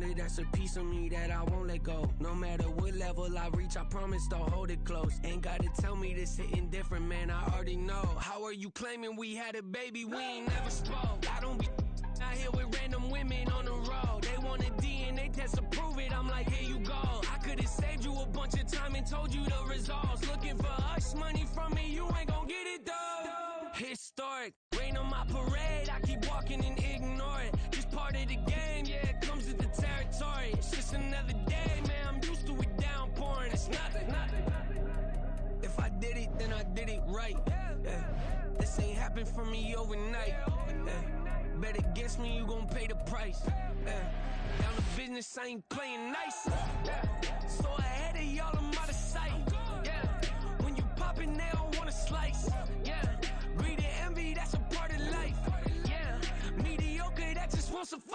only that's a piece of me that I won't let go. No matter what level I reach, I promise to hold it close. Ain't gotta tell me this hitting different, man, I already know. How are you claiming we had a baby? We ain't never spoke. I don't be out here with random women on the road. They want a DNA test to prove it. I'm like, here you go. I could've saved you a bunch of time and told you the results. Looking for hush money from me, you ain't gon' get it though. Historic, rain on my parade. I keep walking and ignore it. Just part of the game, yeah, it comes with the territory. It's just another day, man, I'm used to it downpouring. It's nothing. If I did it, then I did it right. Yeah. This ain't happened for me overnight. Yeah. Bet against me, you gon' pay the price. Yeah. Down the business, I ain't playing nice. Yeah. So ahead of y'all, I'm out of sight. Yeah. When you poppin', they don't wanna slice. Yeah. Greed and envy, that's a part of life. Yeah. Mediocre, that just won't suffice.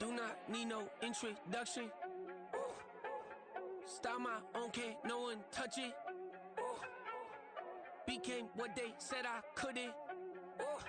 Do not need no introduction. Ooh. Style my own, can't no one touch it. Ooh. Became what they said I couldn't. Ooh.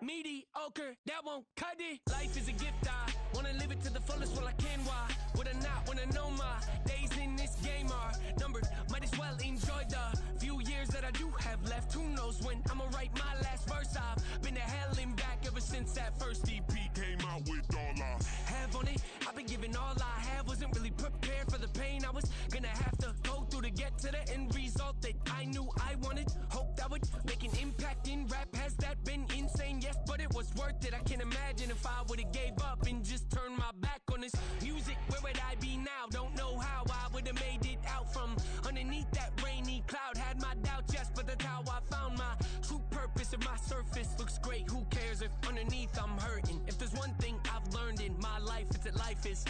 Mediocre, that won't cut it. Life is a gift, I wanna live it to the fullest while I can. Why would I not wanna know my days in this game are numbered? Might as well enjoy the few years that I do have left. Who knows when I'ma write my last verse? I've been to hell and back ever since that first EP came out with all I have on it. I've been giving all I have, wasn't really prepared for the pain I was gonna have to go through to get to the end result that I knew I wanted. Hoped I would make an impact in rap. Has that been insane? Yes, but it was worth it. I can't imagine if I would've gave up and just turned my back on this music. Where would I be now? Don't know how I would've made it out from underneath that rainy cloud. Had my doubts, yes, but that's how I found my true purpose. If my surface looks great, who cares if underneath I'm hurting? If there's one thing I've learned in my life, it's that life is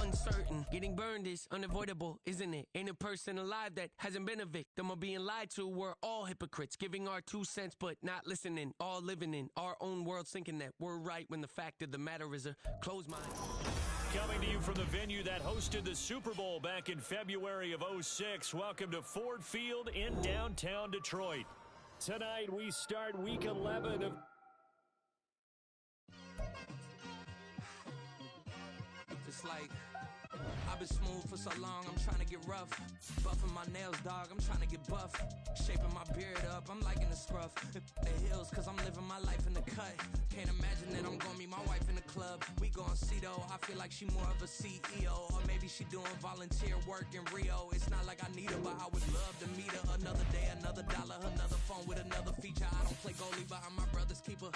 uncertain. Getting burned is unavoidable, isn't it? Ain't a person alive that hasn't been a victim of being lied to. We're all hypocrites, giving our 2 cents but not listening. All living in our own world, thinking that we're right when the fact of the matter is a closed mind. Coming to you from the venue that hosted the Super Bowl back in February of '06. Welcome to Ford Field in downtown Detroit. Tonight we start Week 11 of... It's like I've been smooth for so long, I'm trying to get rough. Buffing my nails, dog, I'm trying to get buff. Shaping my beard up, I'm liking the scruff. The hills, cause I'm living my life in the cut. Can't imagine that I'm gonna meet my wife in the club. We gon' see though, I feel like she more of a CEO. Or maybe she doing volunteer work in Rio. It's not like I need her, but I would love to meet her. Another day, another dollar, another phone with another feature. I don't play goalie, but I'm my brother's keeper.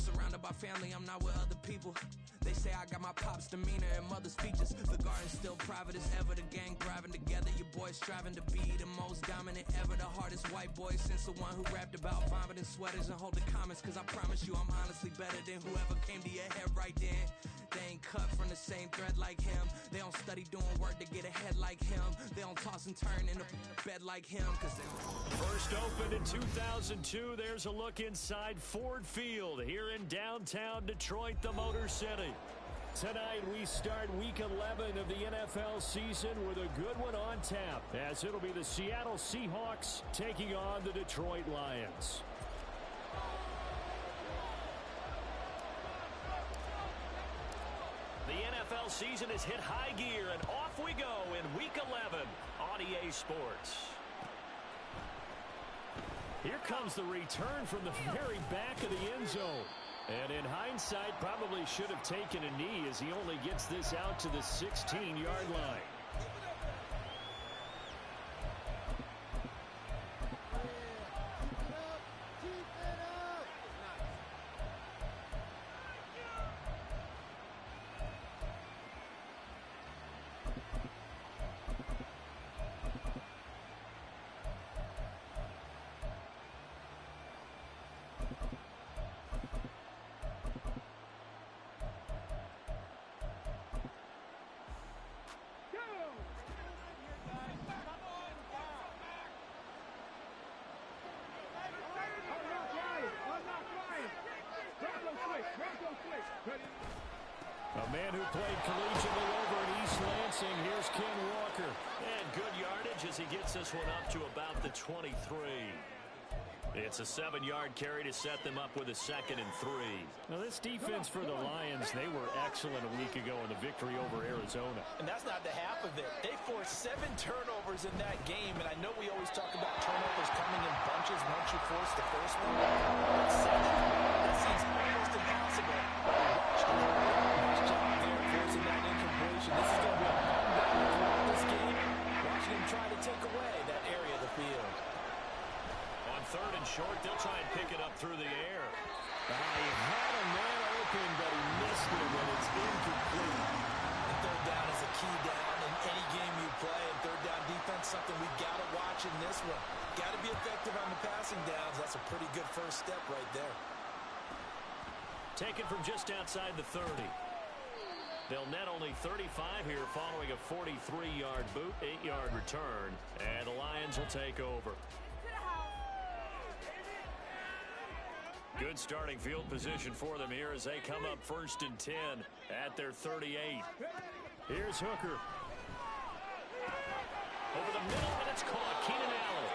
Surrounded by family, I'm not with other people. They say I got my pop's demeanor and mother's features. The garden's still private as ever. The gang thriving together. Your boys striving to be the most dominant ever. The hardest white boy since the one who rapped about vomiting sweaters and holding comments. Cause I promise you I'm honestly better than whoever came to your head right then. They ain't cut from the same thread like him. They don't study doing work to get ahead like him. They don't toss and turn in a bed like him. Cause they First opened in 2002, there's a look inside Ford Field here in downtown Detroit, the Motor City. Tonight we start Week 11 of the NFL season with a good one on tap, as it'll be the Seattle Seahawks taking on the Detroit Lions. The NFL season has hit high gear, and off we go in Week 11 on EA Sports. Here comes the return from the very back of the end zone. And in hindsight, probably should have taken a knee as he only gets this out to the 16-yard line. A man who played collegiately over in East Lansing. Here's Ken Walker. And good yardage as he gets this one up to about the 23. It's a 7-yard carry to set them up with a 2nd and 3. Now, this defense for the Lions, they were excellent a week ago in the victory over Arizona. And that's not the half of it. They forced 7 turnovers in that game, and I know we always talk about turnovers coming in bunches once you force the first one. But 7, that seems almost impossible. Nice job there forcing that incompletion. This is going to be a fun battle throughout this game. Watching him try to take away that area of the field. On 3rd and short, they'll try and pick it up through the air. He had a man open, but he missed him, and it's incomplete. And 3rd down is a key down in any game you play. And 3rd down defense, something we've got to watch in this one. Got to be effective on the passing downs. That's a pretty good first step right there. Taken from just outside the 30. They'll net only 35 here following a 43-yard boot, 8-yard return. And the Lions will take over. Good starting field position for them here as they come up 1st and 10 at their 38. Here's Hooker. Over the middle, and it's caught. Keenan Allen.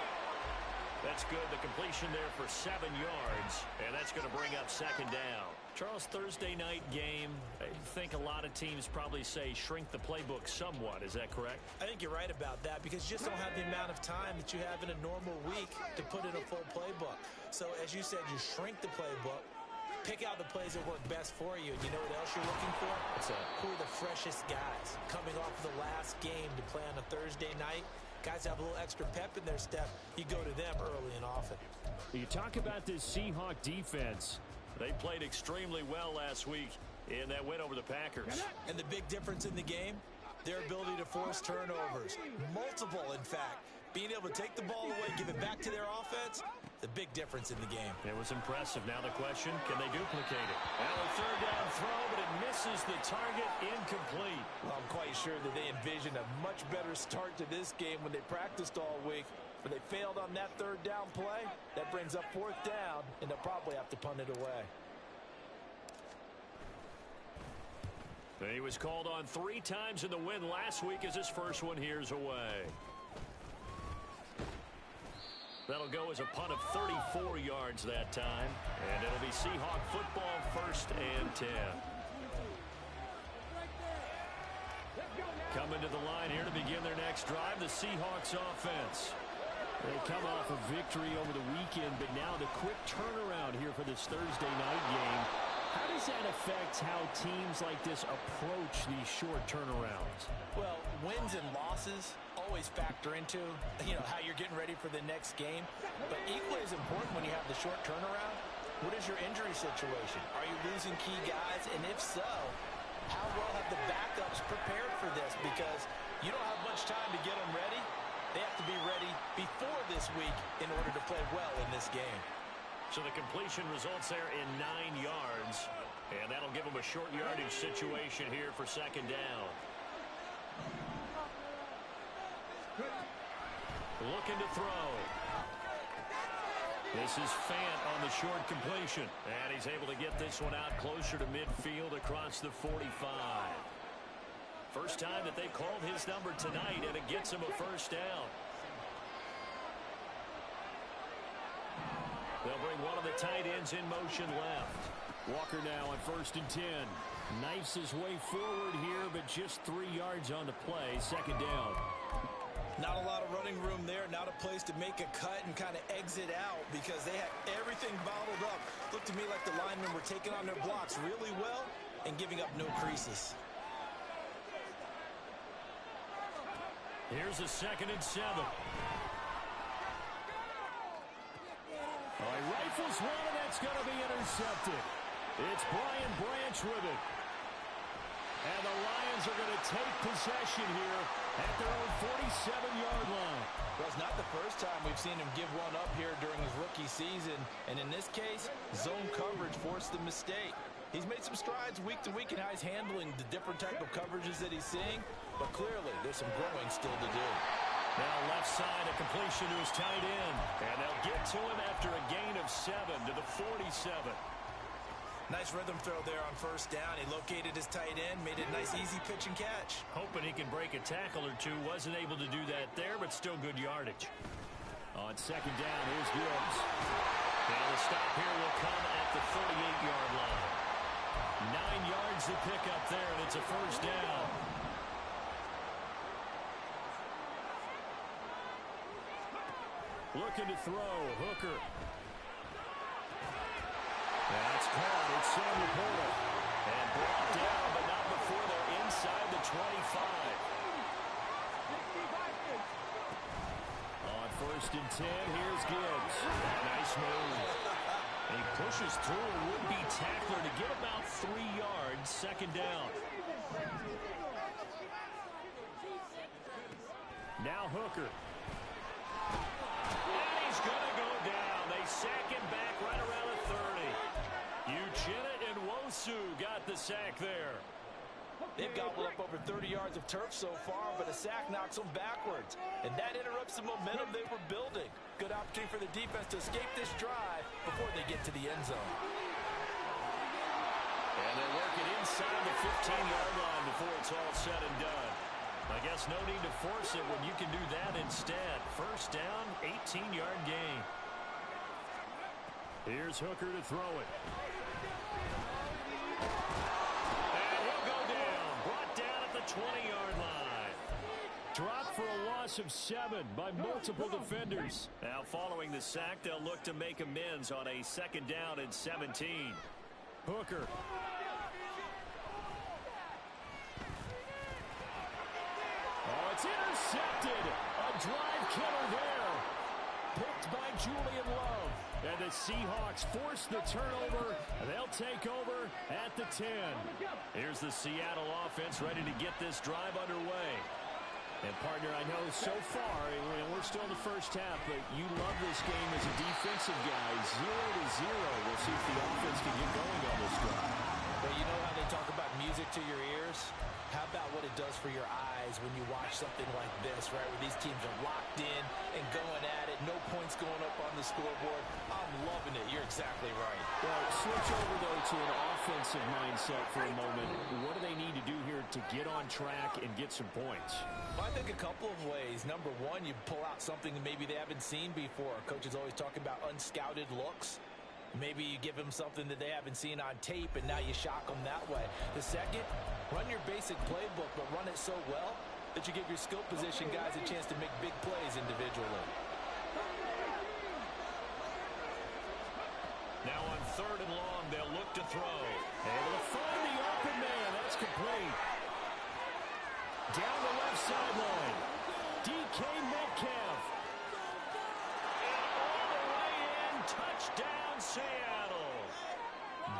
That's good. The completion there for 7 yards, and that's going to bring up 2nd down. Charles, Thursday night game, I think a lot of teams probably say shrink the playbook somewhat. Is that correct? I think you're right about that because you just don't have the amount of time that you have in a normal week to put in a full playbook. So, as you said, you shrink the playbook, pick out the plays that work best for you. And you know what else you're looking for? Who are the freshest guys coming off the last game to play on a Thursday night? Guys have a little extra pep in their step. You go to them early and often. You talk about this Seahawk defense. They played extremely well last week in that win over the Packers. And the big difference in the game, their ability to force turnovers. Multiple, in fact. Being able to take the ball away, give it back to their offense, the big difference in the game. It was impressive. Now the question, can they duplicate it? Now a 3rd down throw, but it misses the target, incomplete. Well, I'm quite sure that they envisioned a much better start to this game when they practiced all week. But they failed on that 3rd down play. That brings up 4th down, and they'll probably have to punt it away. He was called on 3 times in the win last week as his first one here's away. That'll go as a punt of 34 yards that time. And it'll be Seahawk football 1st and 10. Coming to the line here to begin their next drive, the Seahawks offense. They come off a victory over the weekend, but now the quick turnaround here for this Thursday night game. How does that affect how teams like this approach these short turnarounds? Well, wins and losses always factor into, how you're getting ready for the next game. But equally as important when you have the short turnaround, what is your injury situation? Are you losing key guys? And if so, how well have the backups prepared for this? Because you don't have much time to get them ready. They have to be ready before this week in order to play well in this game. So the completion results there in 9 yards. And that'll give them a short yardage situation here for 2nd down. Looking to throw. This is Fant on the short completion. And he's able to get this one out closer to midfield across the 45. First time that they called his number tonight, and it gets him a 1st down. They'll bring one of the tight ends in motion left. Walker now on 1st and 10. Knifes his way forward here, but just 3 yards on the play. 2nd down. Not a lot of running room there. Not a place to make a cut and kind of exit out because they had everything bottled up. Looked to me like the linemen were taking on their blocks really well and giving up no creases. Here's a 2nd and 7. He rifles one, and that's going to be intercepted. It's Brian Branch with it. And the Lions are going to take possession here at their own 47-yard line. Well, it's not the first time we've seen him give one up here during his rookie season. And in this case, zone coverage forced the mistake. He's made some strides week to week in how he's handling the different type of coverages that he's seeing. But clearly, there's some growing still to do. Now left side, a completion to his tight end. And they'll get to him after a gain of 7 to the 47. Nice rhythm throw there on first down. He located his tight end, made it a nice, easy pitch and catch. Hoping he can break a tackle or two. Wasn't able to do that there, but still good yardage. On second down, here's Gibbs. And the stop here will come at the 38-yard line. 9 yards to pick up there, and it's a first down. Looking to throw, Hooker. That's caught. It's Sam Laporta. And brought down, but not before they're inside the 25. On first and 10, here's Gibbs. Nice move. And he pushes through a would-be tackler to get about 3 yards. Second down. Now Hooker. And he's going to go down. They sack him back right around the 30. Uchenna and Wosu got the sack there. They've gobbled up over 30 yards of turf so far, but a sack knocks them backwards. And that interrupts the momentum they were building. Good opportunity for the defense to escape this drive before they get to the end zone. And they work it inside the 15-yard line before it's all said and done. I guess no need to force it when you can do that instead. First down, 18-yard gain. Here's Hooker to throw it. And he'll go down. Brought down at the 20-yard line. Dropped for a loss of 7 by multiple defenders. Now following the sack, they'll look to make amends on a second down and 17. Hooker. Oh, it's intercepted. A drive killer there. Picked by Julian Love. And the Seahawks force the turnover. They'll take over at the 10. Here's the Seattle offense ready to get this drive underway. And, partner, I know so far, we're still in the first half, but you love this game as a defensive guy. 0-0. We'll see if the offense can get going on this drive. Well, you know how they talk about music to your ears? How about what it does for your eyes when you watch something like this, right, where these teams are locked in and going at it, no points going up on the scoreboard? I'm loving it. You're exactly right. Well, switch over, though, to an offensive mindset for a moment. What do they need to do here to get on track and get some points? Well, I think a couple of ways. Number one, you pull out something that maybe they haven't seen before. Coach is always talking about unscouted looks. Maybe you give them something that they haven't seen on tape, and now you shock them that way. The second, run your basic playbook, but run it so well that you give your skill position guys a chance to make big plays individually. Now on third and long, they'll look to throw. Able to find the open man. That's complete. Down the left sideline. DK Metcalf. And all the way in. Touchdown, Seattle.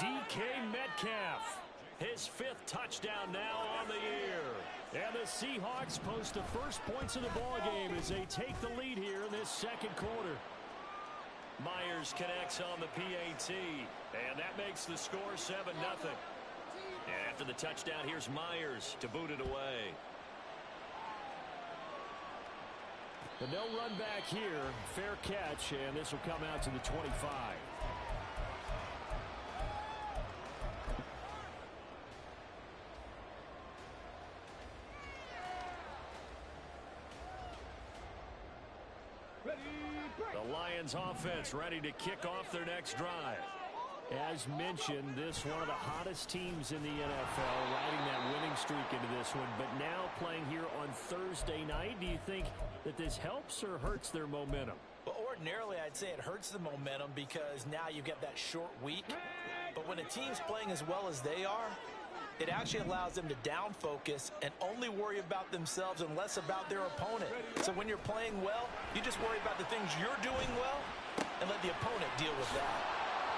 DK Metcalf. His 5th touchdown now on the year. And the Seahawks post the first points of the ballgame as they take the lead here in this second quarter. Myers connects on the PAT. And that makes the score 7-0. And after the touchdown, here's Myers to boot it away. But no run back here. Fair catch, and this will come out to the 25. The Lions offense ready to kick off their next drive. As mentioned, this one of the hottest teams in the NFL, riding that winning streak into this one, but now playing here on Thursday night. Do you think that this helps or hurts their momentum? Well, ordinarily, I'd say it hurts the momentum because now you get that short week. But when a team's playing as well as they are, it actually allows them to down focus and only worry about themselves and less about their opponent. So when you're playing well, you just worry about the things you're doing well and let the opponent deal with that.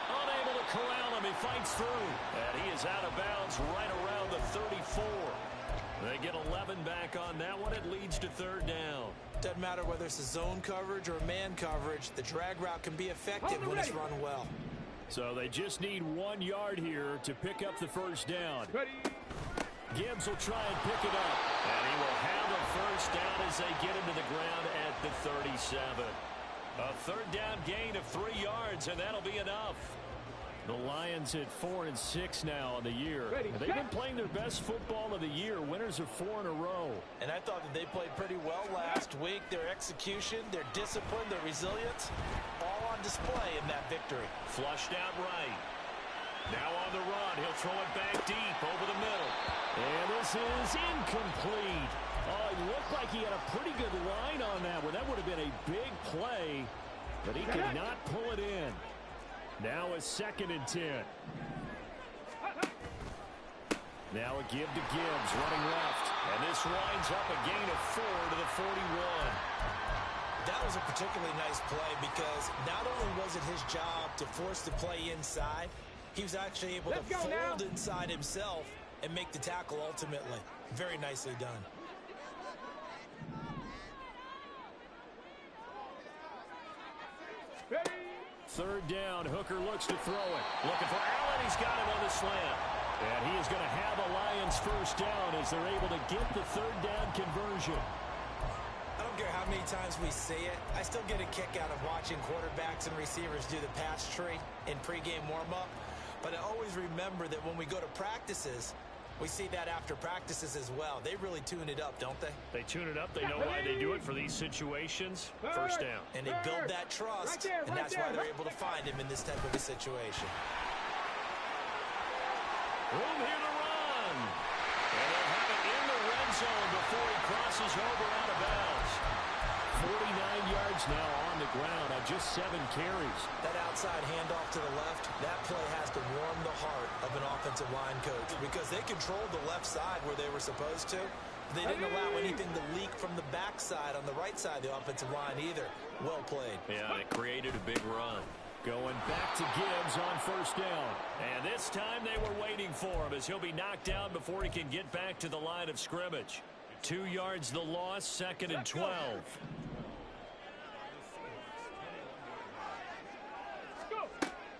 Unable to corral him, he fights through. And he is out of bounds right around the 34. They get 11 back on that one. It leads to third down. Doesn't matter whether it's a zone coverage or man coverage, the drag route can be effective when it's run well. So they just need 1 yard here to pick up the first down. Gibbs will try and pick it up. And he will have the first down as they get into the ground at the 37. A third down gain of 3 yards, and that'll be enough. The Lions at 4-6 now on the year. They've been playing their best football of the year. Winners of 4 in a row. And I thought that they played pretty well last week. Their execution, their discipline, their resilience, all on display in that victory. Flushed out right. Now on the run. He'll throw it back deep over the middle. And this is incomplete. Oh, it looked like he had a pretty good line on that one. That would have been a big play, but he could not pull it in. Now a 2nd and 10. Now a give to Gibbs, running left. And this winds up a gain of 4 to the 41. That was a particularly nice play because not only was it his job to force the play inside, he was actually able to fold inside himself and make the tackle ultimately. Very nicely done. Third down, Hooker looks to throw it. Looking for Allen, he's got him on the slant. And he is going to have the Lions first down as they're able to get the 3rd down conversion. I don't care how many times we see it. I still get a kick out of watching quarterbacks and receivers do the pass tree in pregame warm-up. But I always remember that when we go to practices, we see that after practices as well. They really tune it up, don't they? They tune it up. They know why they do it for these situations. First down. And they build that trust, and that's why they're able to find him in this type of a situation. Room here to run. And they'll have it in the red zone before he crosses over out of bounds. 49 yards now on the ground on just 7 carries. That outside handoff to the left, that play has to warm the heart of an offensive line coach because they controlled the left side where they were supposed to. They didn't allow anything to leak from the backside on the right side of the offensive line either. Well played. Yeah, it created a big run. Going back to Gibbs on first down. And this time they were waiting for him as he'll be knocked down before he can get back to the line of scrimmage. 2 yards the loss, 2nd and 12.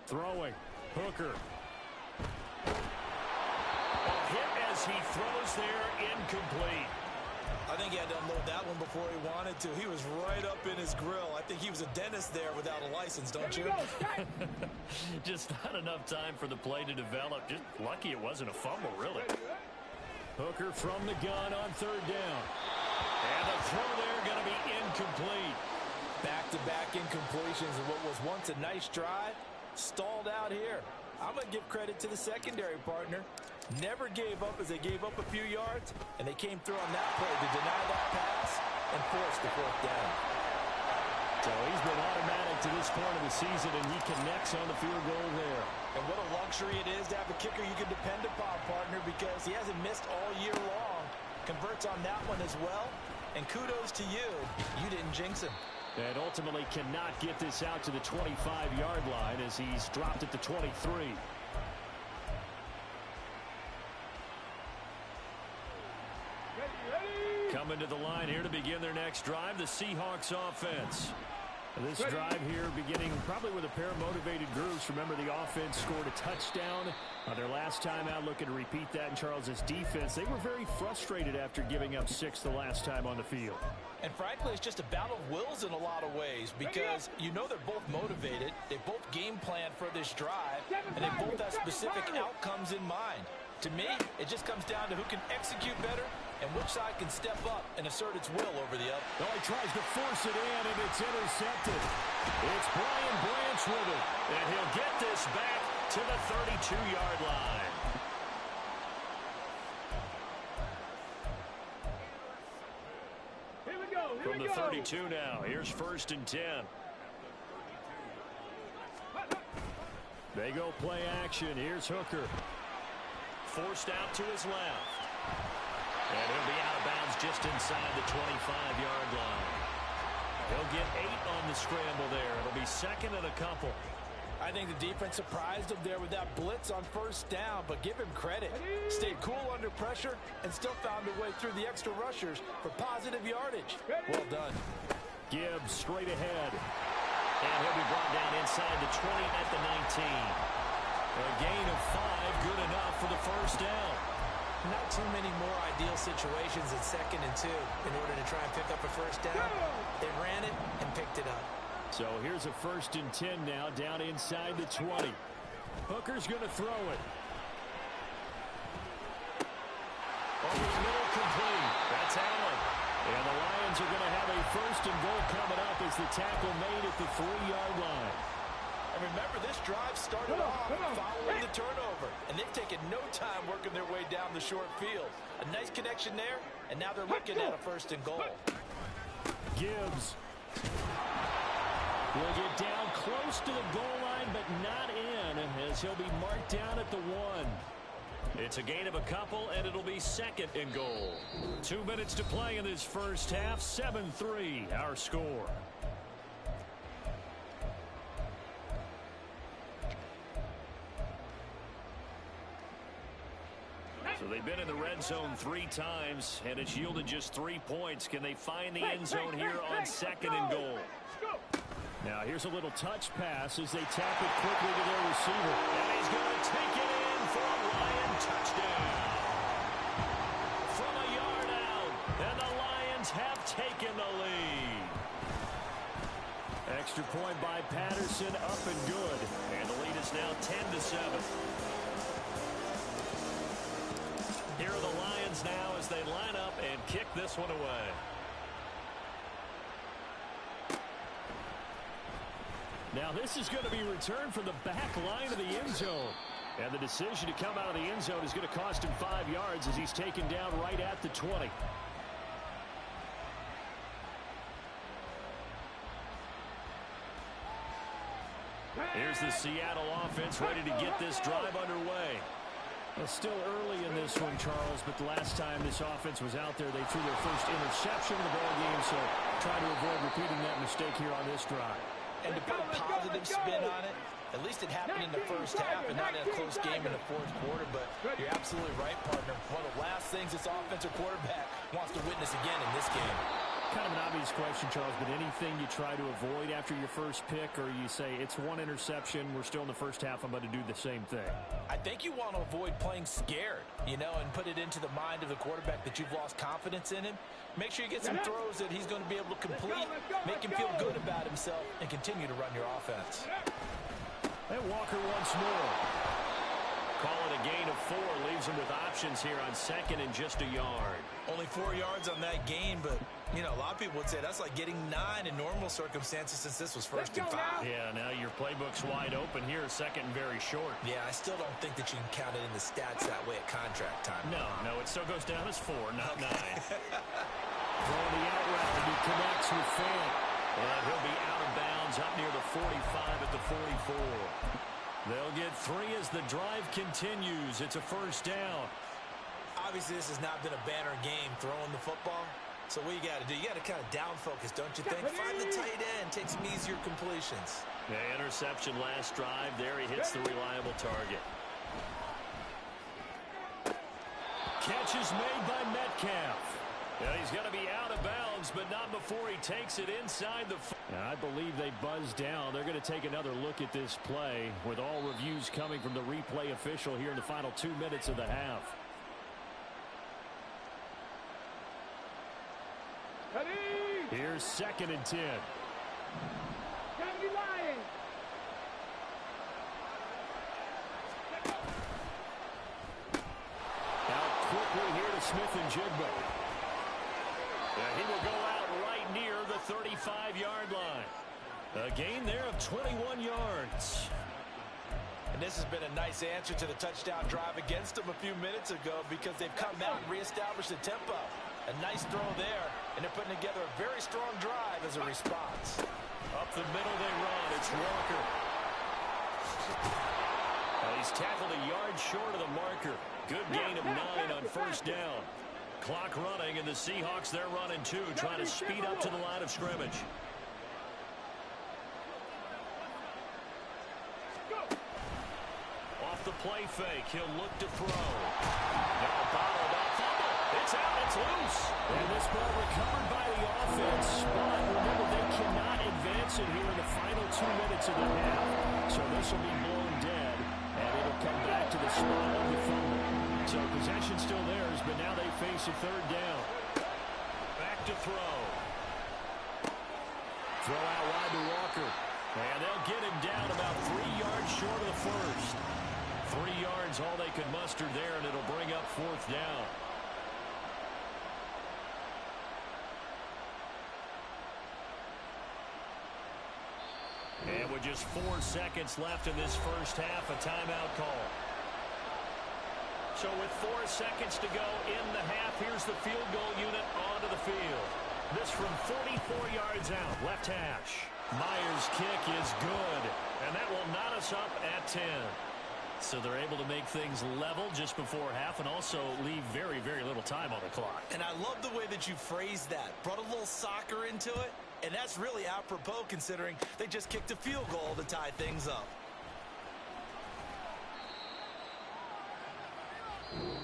Throwing. Hooker. A hit as he throws there, incomplete. I think he had to unload that one before he wanted to. He was right up in his grill. I think he was a dentist there without a license, don't you? Just not enough time for the play to develop. Just lucky it wasn't a fumble, really. Hooker from the gun on 3rd down. And the throw there going to be incomplete. Back-to-back incompletions of what was once a nice drive. Stalled out here. I'm going to give credit to the secondary partner. Never gave up as they gave up a few yards, and they came through on that play to deny that pass and force the 4th down. So he's been automatic to this point of the season, and he connects on the field goal there. And what a luxury it is to have a kicker you can depend upon, partner, because he hasn't missed all year long. Converts on that one as well, and kudos to you. You didn't jinx him. And ultimately cannot get this out to the 25-yard line as he's dropped at the 23. Coming to the line here to begin their next drive, the Seahawks offense. This drive here beginning probably with a pair of motivated groups. Remember, the offense scored a touchdown their last time out, looking to repeat that in Charles's defense. They were very frustrated after giving up 6 the last time on the field. And frankly, it's just a battle of wills in a lot of ways because you know they're both motivated. They both game plan for this drive, and they both have specific outcomes in mind. To me, it just comes down to who can execute better and which side can step up and assert its will over the other. Well, he tries to force it in, and it's intercepted. It's Brian Branch with it, and he'll get this back to the 32-yard line. From the 32 now, here's 1st and 10. They go play action. Here's Hooker. Forced out to his left. And he'll be out of bounds just inside the 25-yard line. He'll get 8 on the scramble there. It'll be 2nd and a couple. I think the defense surprised him there with that blitz on 1st down, but give him credit. Stayed cool under pressure and still found a way through the extra rushers for positive yardage. Well done. Gibbs straight ahead. And he'll be brought down inside the 20 at the 19. A gain of 5, good enough for the 1st down. Not too many more ideal situations at 2nd and 2 in order to try and pick up a 1st down. They ran it and picked it up. So here's a 1st and 10 now, down inside the 20. Hooker's going to throw it. Over the middle, complete. That's Allen. And the Lions are going to have a first and goal coming up as the tackle made at the 3-yard line. And remember, this drive started off following the turnover, and they've taken no time working their way down the short field. A nice connection there, and now they're looking at a first and goal. Gibbs will get down close to the goal line, but not in, as he'll be marked down at the 1. It's a gain of a couple, and it'll be second and goal. 2 minutes to play in this first half. 7-3, our score. So they've been in the red zone 3 times, and it's yielded just 3 points. Can they find the end zone here on second and goal? Now here's a little touch pass as they tap it quickly to their receiver. And he's going to take it in for a Lion touchdown. From a yard out, and the Lions have taken the lead. Extra point by Patterson, up and good. And the lead is now 10-7. Here are the Lions now as they line up and kick this one away. Now this is going to be returned from the back line of the end zone. And the decision to come out of the end zone is going to cost him 5 yards as he's taken down right at the 20. Here's the Seattle offense ready to get this drive underway. Well, still early in this one, Charles, but the last time this offense was out there, they threw their first interception of the ball game, so try to avoid repeating that mistake here on this drive. And to put a positive spin on it, at least it happened in the first half and not in a close game in the fourth quarter, but you're absolutely right, partner. One of the last things this offensive quarterback wants to witness again in this game. Kind of an obvious question, Charles, but anything you try to avoid after your first pick, or you say it's one interception, we're still in the first half, I'm going to do the same thing? I think you want to avoid playing scared, and put it into the mind of the quarterback that you've lost confidence in him. Make sure you get some throws that he's going to be able to complete, make him feel good about himself, and continue to run your offense. And Walker once more. Call it a gain of 4, leaves him with options here on second and just a yard. Only 4 yards on that gain, but, a lot of people would say that's like getting 9 in normal circumstances since this was first and 5. Yeah, now your playbook's wide open here, second and very short. Yeah, I still don't think that you can count it in the stats that way at contract time. No, it still goes down as 4, not 9. Throwing the out route, and he connects with Fant. And he'll be out of bounds up near the 45 at the 44. They'll get 3 as the drive continues. It's a first down. Obviously, this has not been a banner game throwing the football. So what you got to do, you got to kind of down focus, don't you think? Find the tight end, take some easier completions. The interception last drive. There he hits the reliable target. Catch is made by Metcalf. Yeah, he's going to be out of bounds, but not before he takes it inside the... I believe they buzzed down. They're going to take another look at this play with all reviews coming from the replay official here in the final 2 minutes of the half. Here's second and 10. Out quickly here to Smith and Jigba. He will go out right near the 35-yard line. A gain there of 21 yards. And this has been a nice answer to the touchdown drive against them a few minutes ago because they've come out and reestablished the tempo. A nice throw there, and they're putting together a very strong drive as a response. Up the middle they run. It's Walker. He's tackled a yard short of the marker. Good gain of 9 on first down. Clock running, and the Seahawks, they're running too, trying to speed up to the line of scrimmage. Off the play fake, he'll look to throw. Now bottled up, fumble. It's out, it's loose. And this ball recovered by the offense. But remember, they cannot advance it here in the final 2 minutes of the half. So this will be blown dead, and it'll come back to the spot of the fumble. So possession still theirs, but now they face a third down. Back to throw. Throw out wide to Walker. And they'll get him down about 3 yards short of the first. 3 yards, all they could muster there, and it'll bring up fourth down. And with just 4 seconds left in this first half, a timeout call. So with 4 seconds to go in the half, here's the field goal unit onto the field. This from 44 yards out, left hash. Myers' kick is good, and that will knot us up at 10. So they're able to make things level just before half and also leave very, very little time on the clock. And I love the way that you phrased that. Brought a little soccer into it, and that's really apropos considering they just kicked a field goal to tie things up.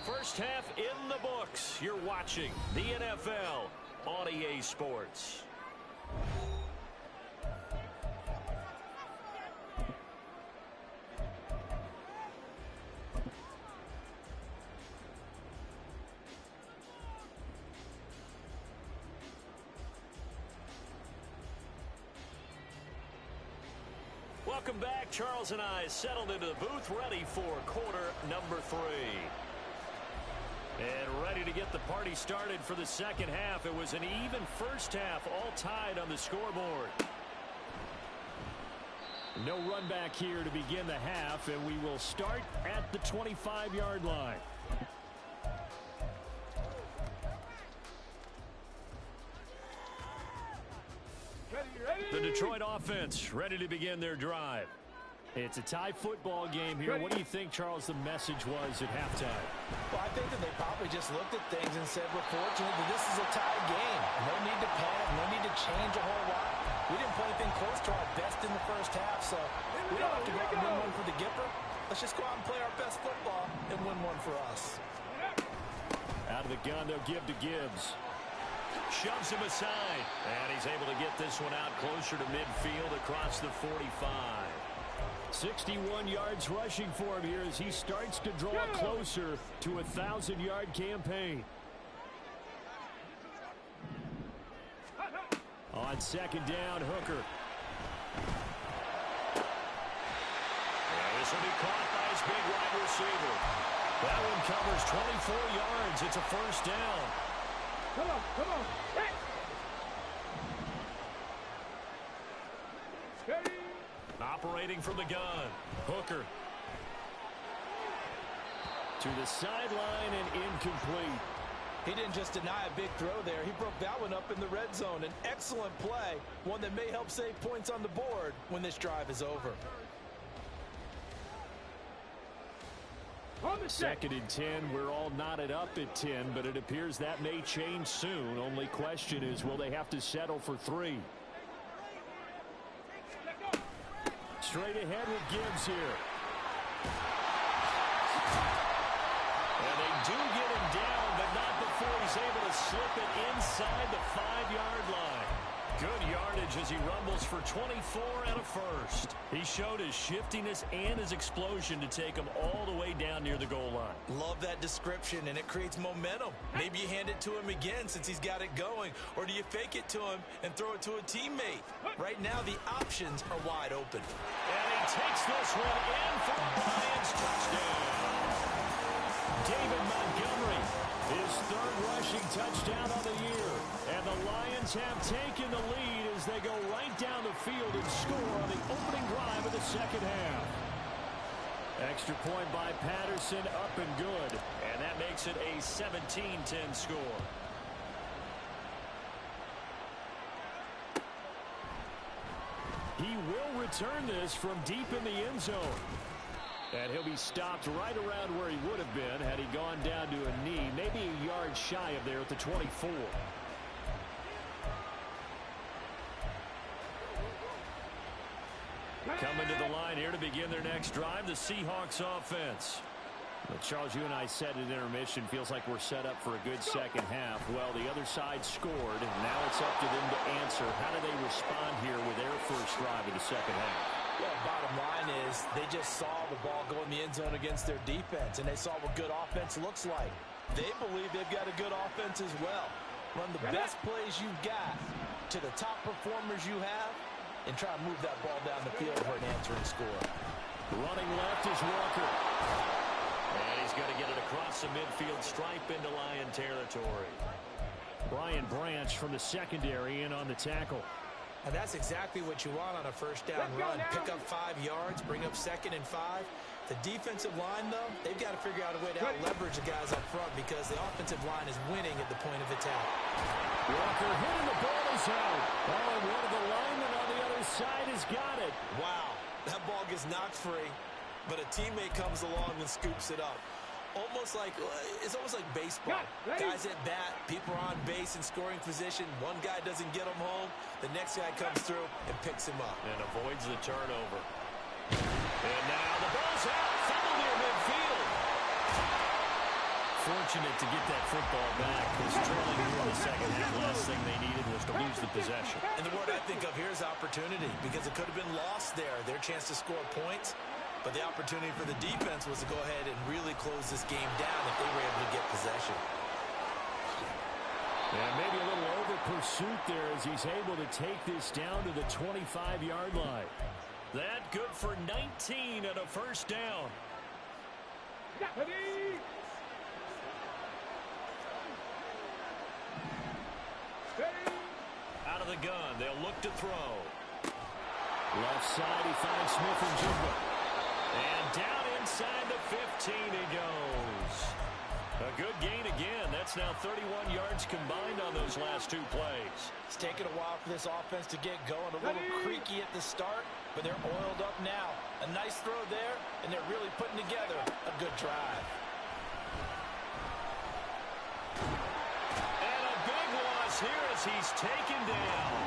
First half in the books. You're watching the NFL on EA Sports. Welcome back. Charles and I settled into the booth, ready for quarter number 3. And ready to get the party started for the second half. It was an even first half, all tied on the scoreboard. No run back here to begin the half, and we will start at the 25-yard line. The Detroit offense ready to begin their drive. It's a tie football game here. What do you think, Charles, the message was at halftime? Well, I think that they probably just looked at things and said, we're fortunate that this is a tie game. No need to panic, no need to change a whole lot. We didn't play anything close to our best in the first half, so we don't have to go out and win one for the Gipper. Let's just go out and play our best football and win one for us. Out of the gun, they'll give to Gibbs. Shoves him aside, and he's able to get this one out closer to midfield across the 45. 61 yards rushing for him here as he starts to draw closer to a 1,000-yard campaign. On second down, Hooker. And this will be caught by his big wide receiver. That one covers 24 yards. It's a first down. Come on, come on. Hey. Ready. Operating from the gun, Hooker. To the sideline and incomplete. He didn't just deny a big throw there. He broke that one up in the red zone. An excellent play, one that may help save points on the board when this drive is over. Second and 10. We're all knotted up at 10, but it appears that may change soon. Only question is, will they have to settle for 3? Straight ahead with Gibbs here. And they do get him down, but not before he's able to slip it inside the 5-yard line. Good yardage as he rumbles for 24 and a first. He showed his shiftiness and his explosion to take him all the way down near the goal line. Love that description, and it creates momentum. Maybe you hand it to him again since he's got it going, or do you fake it to him and throw it to a teammate? Right now, the options are wide open. And he takes this one in for a Lions touchdown. David Montgomery, his third rushing touchdown of the year. And the Lions have taken the lead as they go right down the field and score on the opening drive of the second half. Extra point by Patterson, up and good. And that makes it a 17-10 score. He will return this from deep in the end zone. And he'll be stopped right around where he would have been had he gone down to a knee, maybe a yard shy of there at the 24. Coming to the line here to begin their next drive, the Seahawks offense. Well, Charles, you and I said at intermission, feels like we're set up for a good second half. Well, the other side scored, and now it's up to them to answer. How do they respond here with their first drive of the second half? Well, bottom line is they just saw the ball go in the end zone against their defense, and they saw what good offense looks like. They believe they've got a good offense as well. Run the best plays you've got to the top performers you have, and try and move that ball down the field for an answering score. Running left is Walker. And he's going to get it across the midfield stripe into Lion territory. Brian Branch from the secondary in on the tackle. And that's exactly what you want on a first down run. Pick up 5 yards, bring up 2nd and 5. The defensive line, though, they've got to figure out a way to out-leverage the guys up front because the offensive line is winning at the point of attack. Walker hitting the ball is out. Oh, and one of the linemen on the other side has got it. Wow, that ball gets knocked free, but a teammate comes along and scoops it up. It's almost like baseball. Guys at bat, people are on base in scoring position. One guy doesn't get him home. The next guy comes through and picks him up. And avoids the turnover. And now the ball's out. Fumble near midfield. Fortunate to get that football back. Was trailing here in the second half. Last thing they needed was to lose the possession. And the word I think of here is opportunity because it could have been lost there. Their chance to score points. But the opportunity for the defense was to go ahead and really close this game down if they were able to get possession. And maybe a little over pursuit there as he's able to take this down to the 25-yard line. That good for 19 and a first down. Out of the gun, they'll look to throw. Left side, he finds Smith and Jigba. And down inside the 15 he goes. A good gain again. That's now 31 yards combined on those last 2 plays. It's taken a while for this offense to get going. A little creaky at the start, but they're oiled up now. A nice throw there, and they're really putting together a good drive. And a big loss here as he's taken down.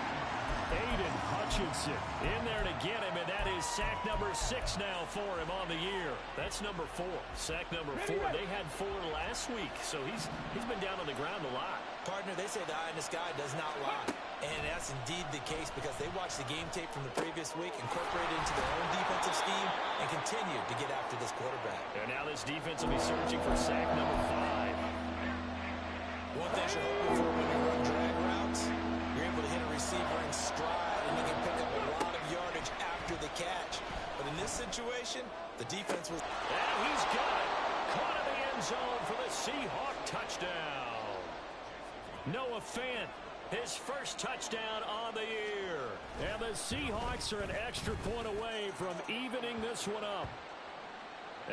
Aiden Hutchinson in there to get him, and that is sack number 6 now for him on the year. That's number 4. Sack number 4. They had 4 last week, so he's been down on the ground a lot. Partner, they say the eye in the sky does not lie. And that's indeed the case because they watched the game tape from the previous week, incorporated it into their own defensive scheme, and continued to get after this quarterback. And now this defense will be searching for sack number 5. One thing you're hoping for when you run drag routes, you're able to hit a receiver in stride, and you can pick up a lot of yardage after the catch. But in this situation, the defense was... And he's got it. Caught in the end zone for the Seahawk touchdown. Noah Fant, his first touchdown on the year. And the Seahawks are an extra point away from evening this one up.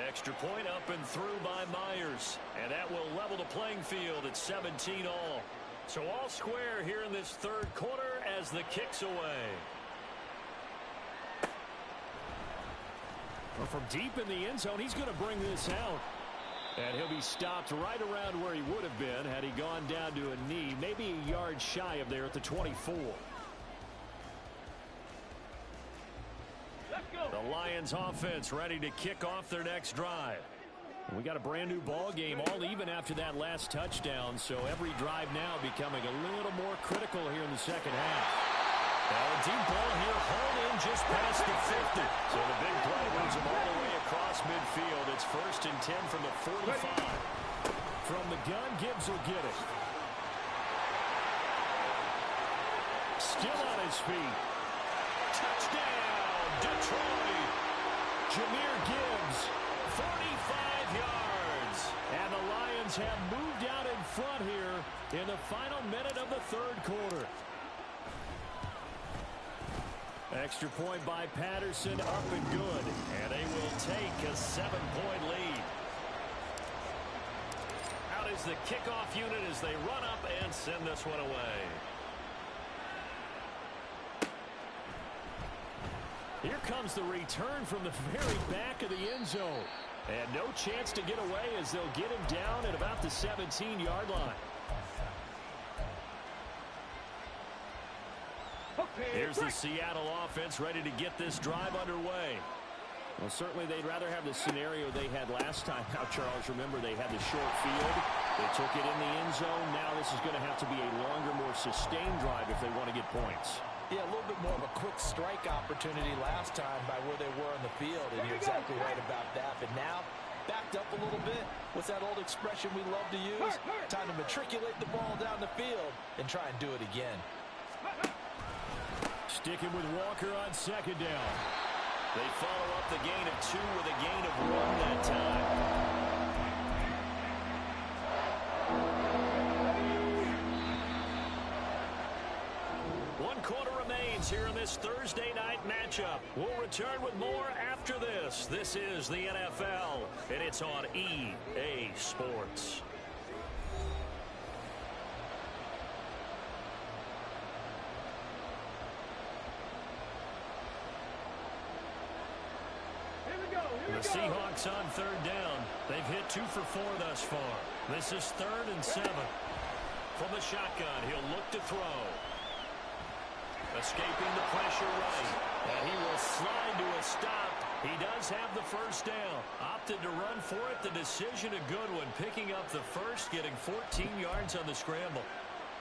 Extra point up and through by Myers. And that will level the playing field at 17 all. So all square here in this third quarter as the kick's away. Well, from deep in the end zone, he's going to bring this out. And he'll be stopped right around where he would have been had he gone down to a knee, maybe a yard shy of there at the 24. The Lions offense ready to kick off their next drive. We got a brand new ball game, all even after that last touchdown, so every drive now becoming a little more critical here in the second half. Now a deep ball here, hauled in just past the 50. So the big play moves him all the way across midfield. It's 1st and 10 from the 45. From the gun, Gibbs will get it. Still on his feet. Touchdown, Detroit. Jahmyr Gibbs, 45 yards. And the Lions have moved out in front here in the final minute of the third quarter. Extra point by Patterson, up and good. And they will take a 7-point lead. Out is the kickoff unit as they run up and send this one away. Here comes the return from the very back of the end zone. And no chance to get away as they'll get him down at about the 17-yard line. Here's the Seattle offense ready to get this drive underway. Well, certainly they'd rather have the scenario they had last time. Now, Charles, remember they had the short field. They took it in the end zone. Now this is going to have to be a longer, more sustained drive if they want to get points. Yeah, a little bit more of a quick strike opportunity last time by where they were on the field, and you're exactly right about that. But now, backed up a little bit. What's that old expression we love to use? Time to matriculate the ball down the field and try and do it again. Sticking with Walker on second down. They follow up the gain of 2 with a gain of 1 that time. One quarter remains here in this Thursday night matchup. We'll return with more after this. This is the NFL, and it's on EA Sports. The Seahawks on third down. They've hit 2 for 4 thus far. This is 3rd and 7. From the shotgun, he'll look to throw. Escaping the pressure right. And he will slide to a stop. He does have the first down. Opted to run for it. The decision a good one. Picking up the first, getting 14 yards on the scramble.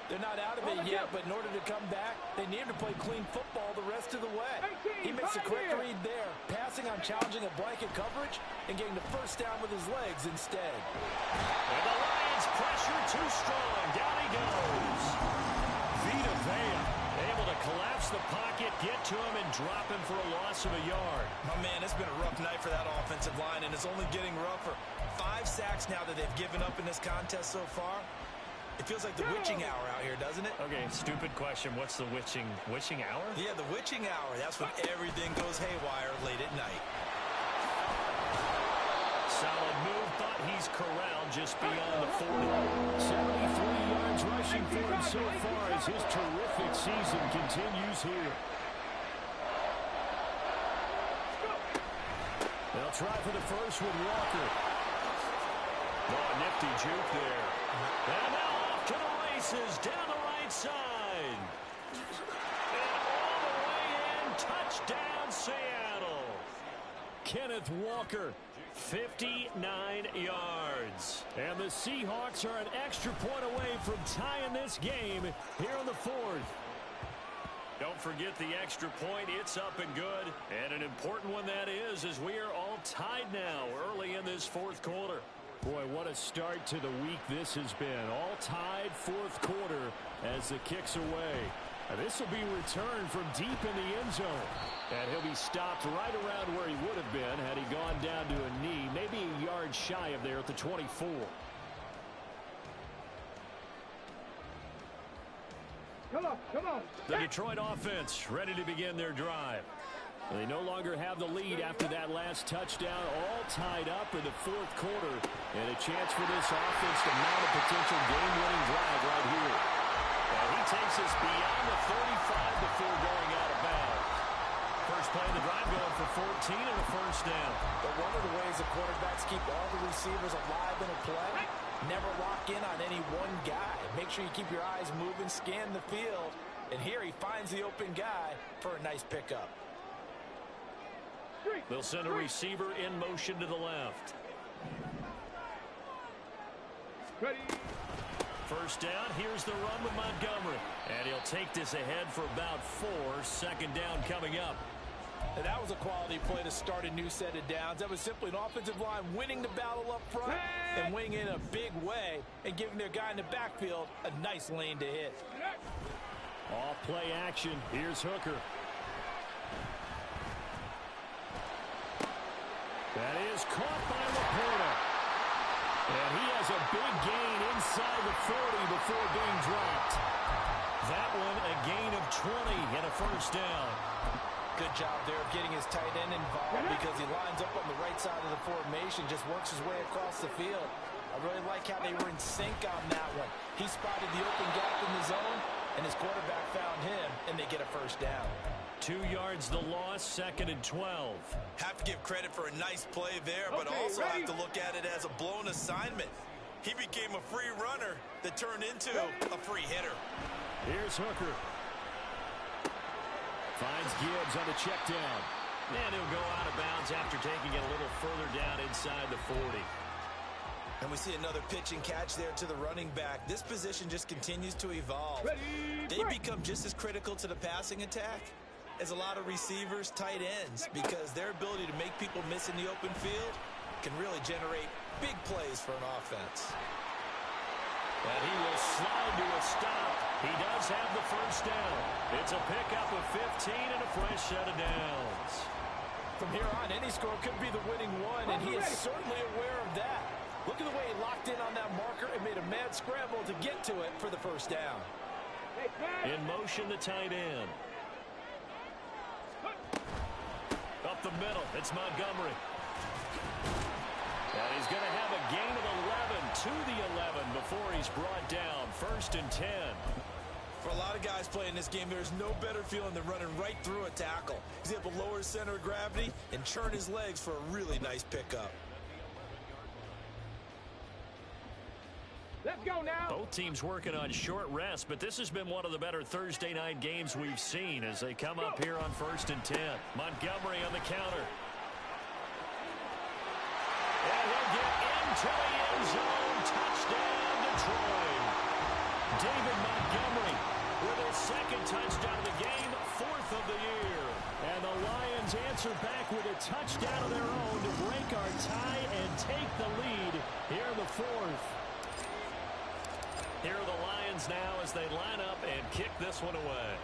They're not out of it yet, but in order to come back, they need to play clean football the rest of the way. He makes the correct read there, passing on challenging a blanket coverage and getting the first down with his legs instead. And the Lions pressure too strong. Down he goes. Vita Vea able to collapse the pocket, get to him, and drop him for a loss of a yard. My man, it's been a rough night for that offensive line, and it's only getting rougher. 5 sacks now that they've given up in this contest so far. It feels like the witching hour out here, doesn't it? Okay, stupid question. What's the witching hour? Yeah, the witching hour. That's when everything goes haywire late at night. Solid move, but he's corralled just beyond the 40. 73 yards rushing for him so far as his terrific season continues here. They'll try for the first with Walker. Oh, nifty juke there. And now off to the races, down the right side. And all the way in, touchdown Seattle. Kenneth Walker, 59 yards. And the Seahawks are an extra point away from tying this game here in the 4th. Don't forget the extra point. It's up and good. And an important one that is, as we are all tied now early in this 4th quarter. Boy, what a start to the week this has been. All tied 4th quarter as the kick's away. This will be returned from deep in the end zone. And he'll be stopped right around where he would have been had he gone down to a knee, maybe a yard shy of there at the 24. Come on. The Detroit offense ready to begin their drive. They no longer have the lead after that last touchdown, all tied up in the 4th quarter. And a chance for this offense to mount a potential game-winning drive right here. And he takes us beyond the 35 before going out of bounds. First play of the drive going for 14 and a first down. But one of the ways the quarterbacks keep all the receivers alive in a play, never lock in on any one guy. Make sure you keep your eyes moving, scan the field. And here he finds the open guy for a nice pickup. They'll send a receiver in motion to the left. Ready. First down, here's the run with Montgomery. And he'll take this ahead for about 4. Second down coming up. And that was a quality play to start a new set of downs. That was simply an offensive line winning the battle up front and winning in a big way and giving their guy in the backfield a nice lane to hit. Off play action. Here's Hooker. That is caught by Laporta. And he has a big gain inside the 40 before being dropped. That one a gain of 20 and a first down. Good job there of getting his tight end involved because he lines up on the right side of the formation, just works his way across the field. I really like how they were in sync on that one. He spotted the open gap in the zone, and his quarterback found him, and they get a first down. 2 yards the loss, 2nd and 12. Have to give credit for a nice play there, but also have to look at it as a blown assignment. He became a free runner that turned into a free hitter. Here's Hooker. Finds Gibbs on the check down. And he'll go out of bounds after taking it a little further down inside the 40. And we see another pitch and catch there to the running back. This position just continues to evolve. They become just as critical to the passing attack as a lot of receivers, tight ends, because their ability to make people miss in the open field can really generate big plays for an offense. And he will slide to a stop. He does have the first down. It's a pickup of 15 and a fresh set of downs. From here on, any score could be the winning one, and he is certainly aware of that. Look at the way he locked in on that marker and made a mad scramble to get to it for the first down. In motion, the tight end. Up the middle, it's Montgomery. And he's going to have a gain of 11 to the 11 before he's brought down. 1st and 10. For a lot of guys playing this game, there's no better feeling than running right through a tackle. He's able to lower his center of gravity and churn his legs for a really nice pickup. Let's go now. Both teams working on short rest, but this has been one of the better Thursday night games we've seen as they come up here on 1st and 10. Montgomery on the counter. And he'll get into the end zone. Touchdown, Detroit. David Montgomery with his 2nd touchdown of the game, 4th of the year. And the Lions answer back with a touchdown of their own to break our tie and take the lead here in the 4th. Here are the Lions now as they line up and kick this one away.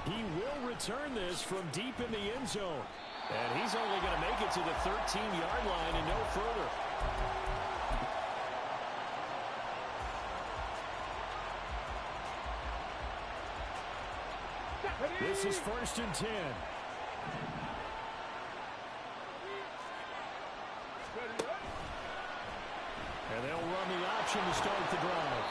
He will return this from deep in the end zone. And he's only going to make it to the 13-yard line and no further. This is 1st and 10. And they'll run the option to start the drive.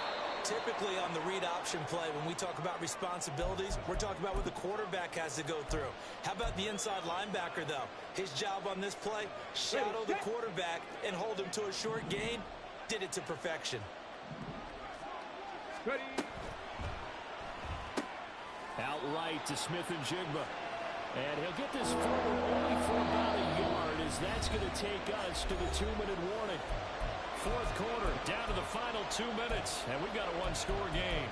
Typically on the read option play, when we talk about responsibilities, we're talking about what the quarterback has to go through. How about the inside linebacker, though? His job on this play, shadow the quarterback and hold him to a short gain. Did it to perfection. Ready. Outright to Smith-Njigba. And he'll get this forward only for about a yard as that's going to take us to the 2-minute warning. 4th quarter, down to the final 2 minutes, and we've got a one-score game.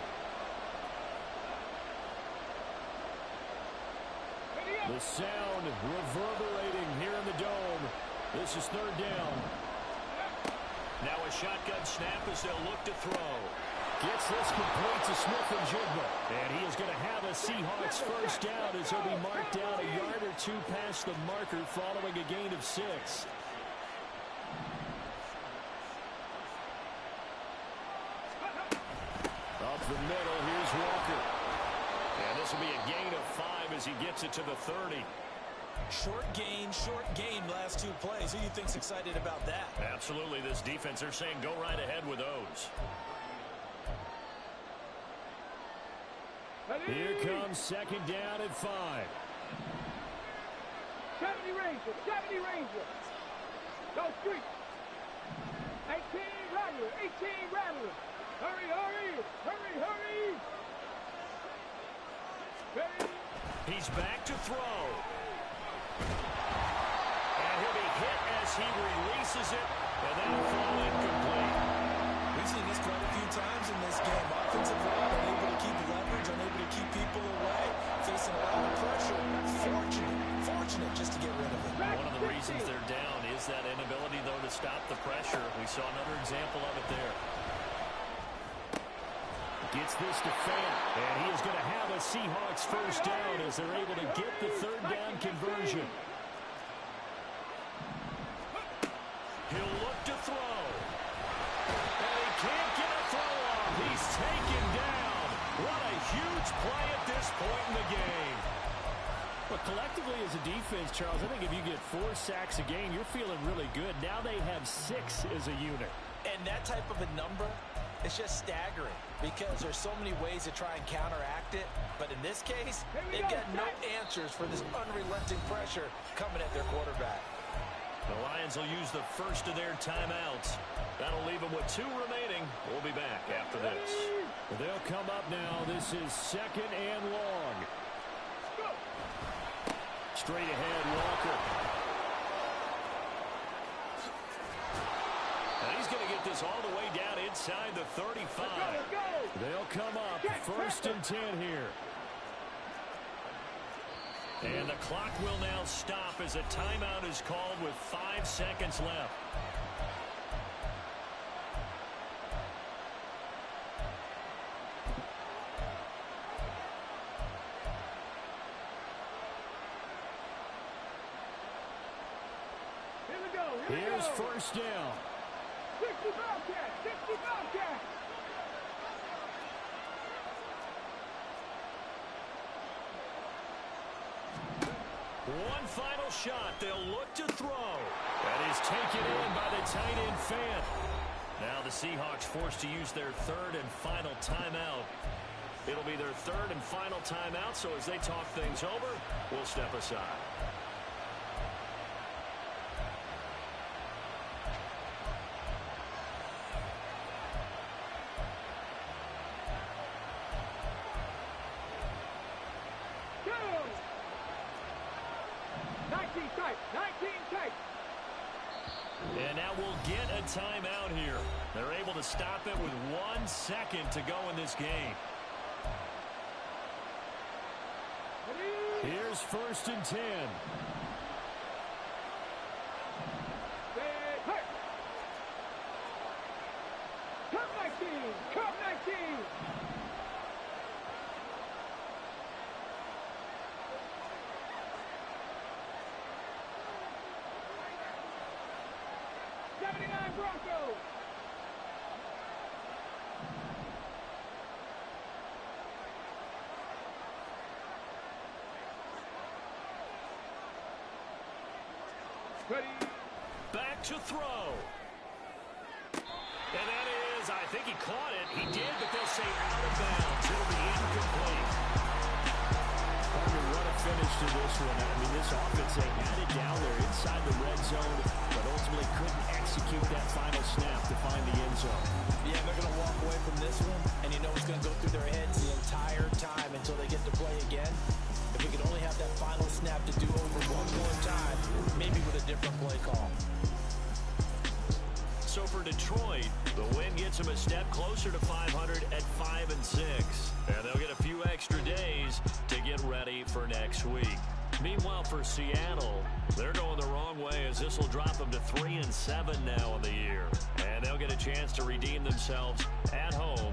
The sound reverberating here in the dome. This is 3rd down. Now a shotgun snap as they'll look to throw. Gets this complete to Smith-Njigba. And he is going to have a Seahawks first down as he'll be marked down a yard or 2 past the marker following a gain of 6. Up the middle, here's Walker. And this will be a gain of 5 as he gets it to the 30. Short gain, last 2 plays. Who do you think's excited about that? Absolutely, this defense, they're saying go right ahead with those. Here comes 2nd down at 5. 70 Ranger. Go street. 18 Rattler. Hurry. Ready. He's back to throw. And he'll be hit as he releases it, and that'll fall incomplete. We've seen this quite a few times in this game. Offensive line unable to keep leverage, unable to keep people away, facing a lot of pressure. Fortunate just to get rid of it. One of the reasons they're down is that inability, though, to stop the pressure. We saw another example of it there. Gets this to Fant, and he is going to have a Seahawks first down as they're able to get the 3rd down conversion. He'll look to throw. And he can't get a throw off. He's taken down. What a huge play at this point in the game. But collectively as a defense, Charles, I think if you get 4 sacks a game, you're feeling really good. Now they have 6 as a unit. And that type of a number, it's just staggering because there's so many ways to try and counteract it. But in this case, they've got no answers for this unrelenting pressure coming at their quarterback. The Lions will use the first of their timeouts. That'll leave them with 2 remaining. We'll be back after this. They'll come up now. This is 2nd and long. Straight ahead, Walker. And he's going to get this all the way down inside the 35. They'll come up 1st and 10 here. And the clock will now stop as a timeout is called with 5 seconds left. Here's first down. 60 Bobcat, 60 Bobcat. One final shot. They'll look to throw. That is taken in by the tight end Fant. Now the Seahawks forced to use their third and final timeout. It'll be their third and final timeout, so as they talk things over, we'll step aside. Go! 19 tight, 19 tight. And now we'll get a timeout here. They're able to stop it with 1 second to go in this game. Here's first and 10. Stay hurt. Come 19, come 19. Broncos. Ready. Back to throw. And that is, I think he caught it. He did, but they'll say out of bounds. It'll be incomplete. What a finish to this one. I mean, this offense, they had it down there inside the red zone, but ultimately couldn't execute that final snap to find the end zone. Yeah, they're going to walk away from this one, and you know it's going to go through their heads the entire time until they get to play again. If we could only have that final snap to do over one more time, maybe with a different play call. So for Detroit, the win gets them a step closer to 500 at 5-6. And they'll get a few extra days to get ready for next week. Meanwhile, for Seattle, they're going the wrong way as this will drop them to 3-7 now in the year. And they'll get a chance to redeem themselves at home